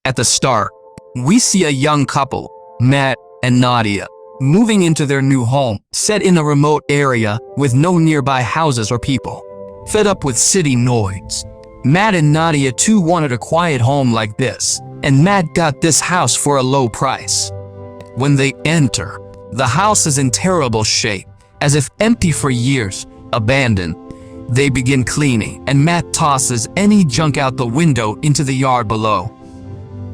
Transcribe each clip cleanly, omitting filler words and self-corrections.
At the start, we see a young couple, Matt and Nadia, moving into their new home, set in a remote area with no nearby houses or people. Fed up with city noise, Matt and Nadia too wanted a quiet home like this, and Matt got this house for a low price. When they enter, the house is in terrible shape, as if empty for years, abandoned. They begin cleaning, and Matt tosses any junk out the window into the yard below.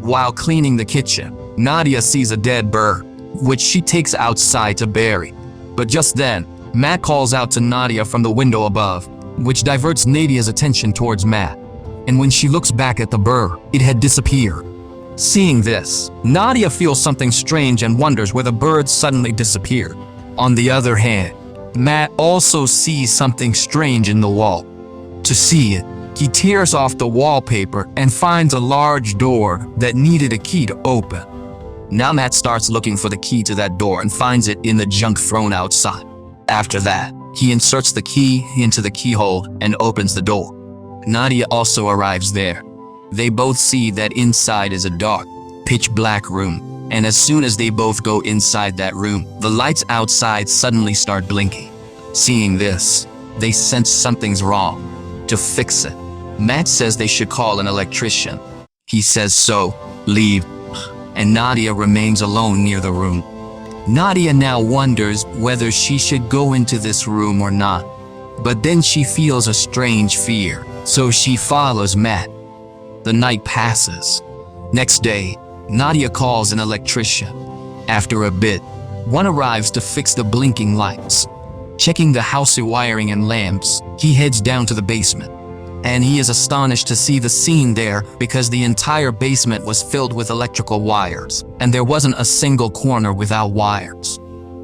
While cleaning the kitchen, Nadia sees a dead bird, which she takes outside to bury. But just then, Matt calls out to Nadia from the window above, which diverts Nadia's attention towards Matt. And when she looks back at the bird, it had disappeared. Seeing this, Nadia feels something strange and wonders where the bird suddenly disappeared. On the other hand, Matt also sees something strange in the wall. To see it, he tears off the wallpaper and finds a large door that needed a key to open. Now Matt starts looking for the key to that door and finds it in the junk thrown outside. After that, he inserts the key into the keyhole and opens the door. Nadia also arrives there. They both see that inside is a dark, pitch-black room, and as soon as they both go inside that room, the lights outside suddenly start blinking. Seeing this, they sense something's wrong. To fix it, Matt says they should call an electrician. He says so, leave, and Nadia remains alone near the room. Nadia now wonders whether she should go into this room or not, but then she feels a strange fear, so she follows Matt. The night passes. Next day, Nadia calls an electrician. After a bit, one arrives to fix the blinking lights. Checking the house wiring and lamps, he heads down to the basement. And he is astonished to see the scene there because the entire basement was filled with electrical wires, and there wasn't a single corner without wires.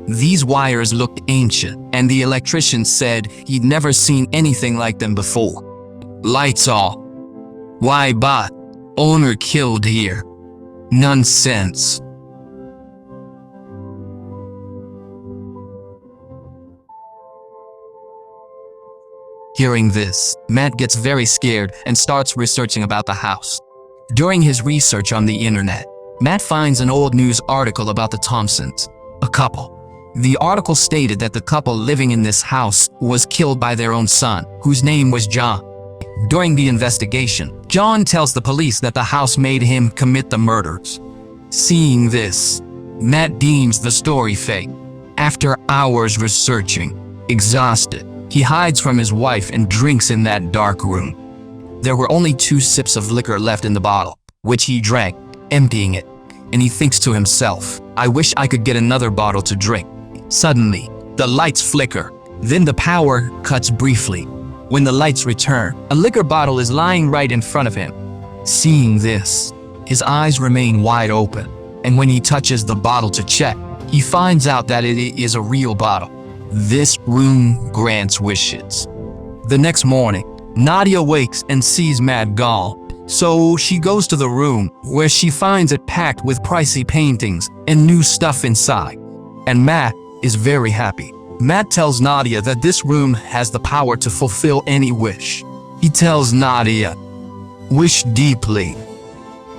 These wires looked ancient, and the electrician said he'd never seen anything like them before. Lights off. Why but? Owner killed here. Nonsense. Hearing this, Matt gets very scared and starts researching about the house. During his research on the internet, Matt finds an old news article about the Thompsons, a couple. The article stated that the couple living in this house was killed by their own son, whose name was John. During the investigation, John tells the police that the house made him commit the murders. Seeing this, Matt deems the story fake. After hours researching, exhausted, he hides from his wife and drinks in that dark room. There were only 2 sips of liquor left in the bottle, which he drank, emptying it. And he thinks to himself, I wish I could get another bottle to drink. Suddenly, the lights flicker. Then the power cuts briefly. When the lights return, a liquor bottle is lying right in front of him. Seeing this, his eyes remain wide open. And when he touches the bottle to check, he finds out that it is a real bottle. This room grants wishes. The next morning, Nadia wakes and sees Matt gone. So she goes to the room, where she finds it packed with pricey paintings and new stuff inside. And Matt is very happy. Matt tells Nadia that this room has the power to fulfill any wish. He tells Nadia, wish deeply.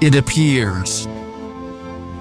It appears.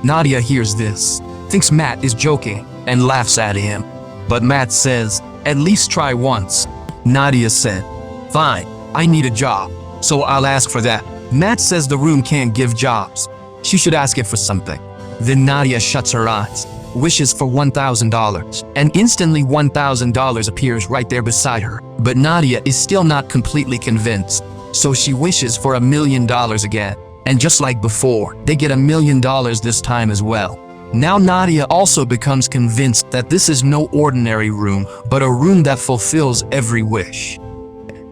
Nadia hears this, thinks Matt is joking, and laughs at him. But Matt says, at least try once. Nadia said, fine, I need a job, so I'll ask for that. Matt says the room can't give jobs. She should ask it for something. Then Nadia shuts her eyes, wishes for $1,000, and instantly $1,000 appears right there beside her. But Nadia is still not completely convinced, so she wishes for $1 million again. And just like before, they get $1 million this time as well. Now Nadia also becomes convinced that this is no ordinary room, but a room that fulfills every wish.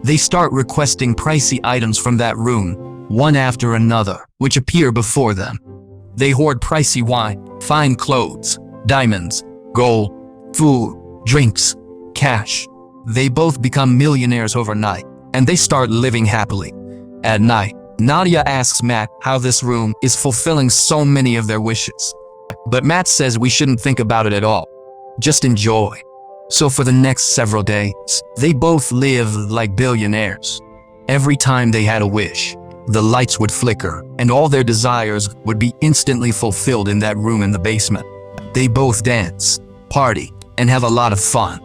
They start requesting pricey items from that room, one after another, which appear before them. They hoard pricey wine, fine clothes, diamonds, gold, food, drinks, cash. They both become millionaires overnight, and they start living happily. At night, Nadia asks Matt how this room is fulfilling so many of their wishes. But Matt says we shouldn't think about it at all. Just enjoy. So for the next several days, they both live like billionaires. Every time they had a wish, the lights would flicker, and all their desires would be instantly fulfilled in that room in the basement. They both dance, party, and have a lot of fun.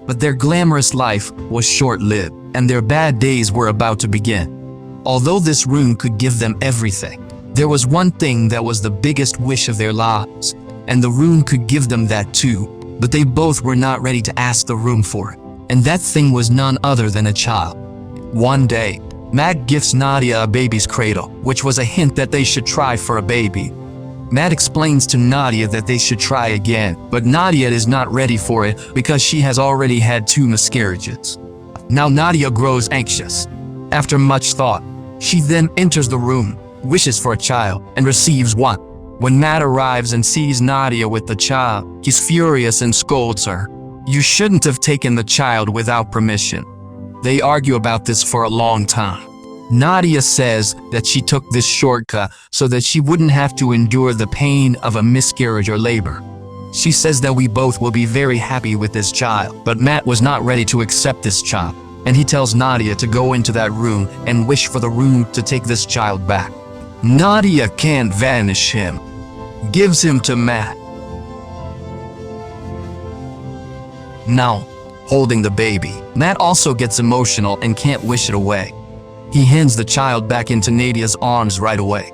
But their glamorous life was short-lived, and their bad days were about to begin. Although this room could give them everything, there was one thing that was the biggest wish of their lives, and the room could give them that too, but they both were not ready to ask the room for it, and that thing was none other than a child. One day, Matt gifts Nadia a baby's cradle, which was a hint that they should try for a baby. Matt explains to Nadia that they should try again, but Nadia is not ready for it because she has already had 2 miscarriages. Now Nadia grows anxious. After much thought, she then enters the room, wishes for a child, and receives one. When Matt arrives and sees Nadia with the child, he's furious and scolds her. "You shouldn't have taken the child without permission." They argue about this for a long time. Nadia says that she took this shortcut so that she wouldn't have to endure the pain of a miscarriage or labor. She says that we both will be very happy with this child, but Matt was not ready to accept this child, and he tells Nadia to go into that room and wish for the room to take this child back. Nadia can't vanish him, gives him to Matt. Now, holding the baby, Matt also gets emotional and can't wish it away. He hands the child back into Nadia's arms right away.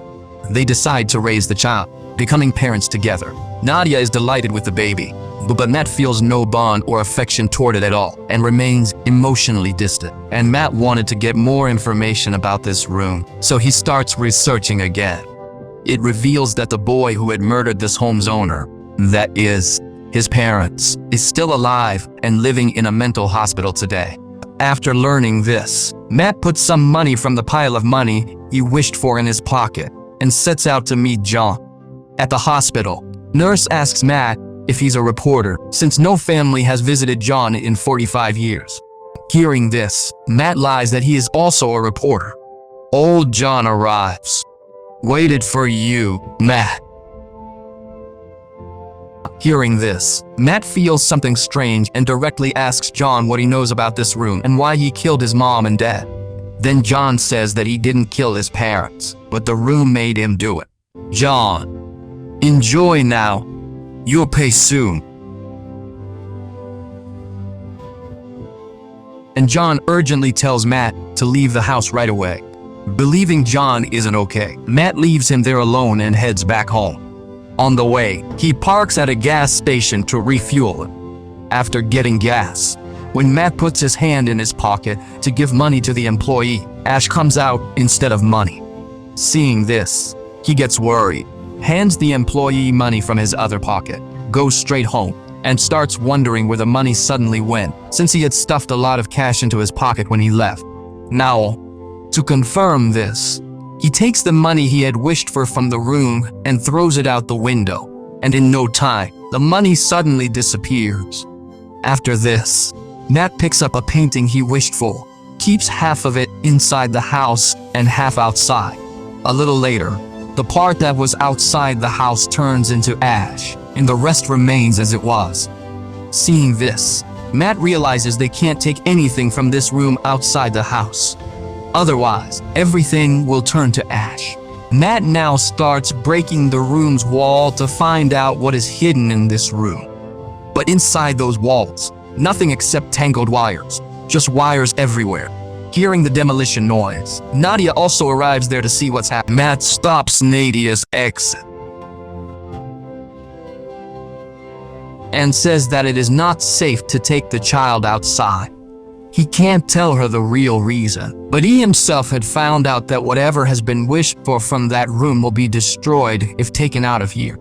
They decide to raise the child, becoming parents together. Nadia is delighted with the baby, but Matt feels no bond or affection toward it at all and remains emotionally distant. And Matt wanted to get more information about this room, so he starts researching again. It reveals that the boy who had murdered this home's owner, that is, his parents, is still alive and living in a mental hospital today. After learning this, Matt puts some money from the pile of money he wished for in his pocket and sets out to meet John. At the hospital, nurse asks Matt if he's a reporter, since no family has visited John in 45 years. Hearing this, Matt lies that he is also a reporter. Old John arrives. "Waited for you, Matt." Hearing this, Matt feels something strange and directly asks John what he knows about this room and why he killed his mom and dad. Then John says that he didn't kill his parents, but the room made him do it. "John, enjoy now. You'll pay soon." And John urgently tells Matt to leave the house right away. Believing John isn't okay, Matt leaves him there alone and heads back home. On the way, he parks at a gas station to refuel. After getting gas, when Matt puts his hand in his pocket to give money to the employee, ash comes out instead of money. Seeing this, he gets worried, hands the employee money from his other pocket, goes straight home, and starts wondering where the money suddenly went, since he had stuffed a lot of cash into his pocket when he left. Now, to confirm this, he takes the money he had wished for from the room and throws it out the window, and in no time, the money suddenly disappears. After this, Matt picks up a painting he wished for, keeps half of it inside the house and half outside. A little later, the part that was outside the house turns into ash, and the rest remains as it was. Seeing this, Matt realizes they can't take anything from this room outside the house. Otherwise, everything will turn to ash. Matt now starts breaking the room's wall to find out what is hidden in this room. But inside those walls, nothing except tangled wires, just wires everywhere. Hearing the demolition noise, Nadia also arrives there to see what's happening. Matt stops Nadia's exit and says that it is not safe to take the child outside. He can't tell her the real reason, but he himself had found out that whatever has been wished for from that room will be destroyed if taken out of here.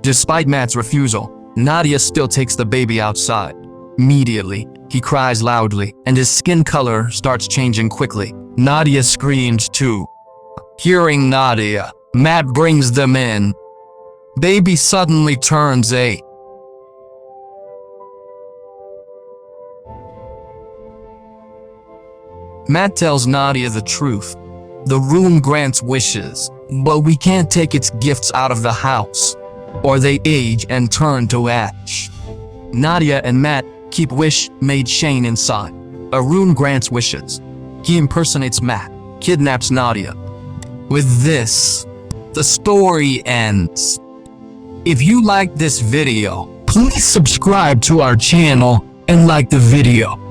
Despite Matt's refusal, Nadia still takes the baby outside. Immediately, he cries loudly, and his skin color starts changing quickly. Nadia screams too. Hearing Nadia, Matt brings them in. Baby suddenly turns 8. Matt tells Nadia the truth. The room grants wishes, but we can't take its gifts out of the house, or they age and turn to ash. Nadia and Matt keep wish made Shane inside. A room grants wishes. He impersonates Matt, kidnaps Nadia, With this, the story ends. If you liked this video, please subscribe to our channel and like the video.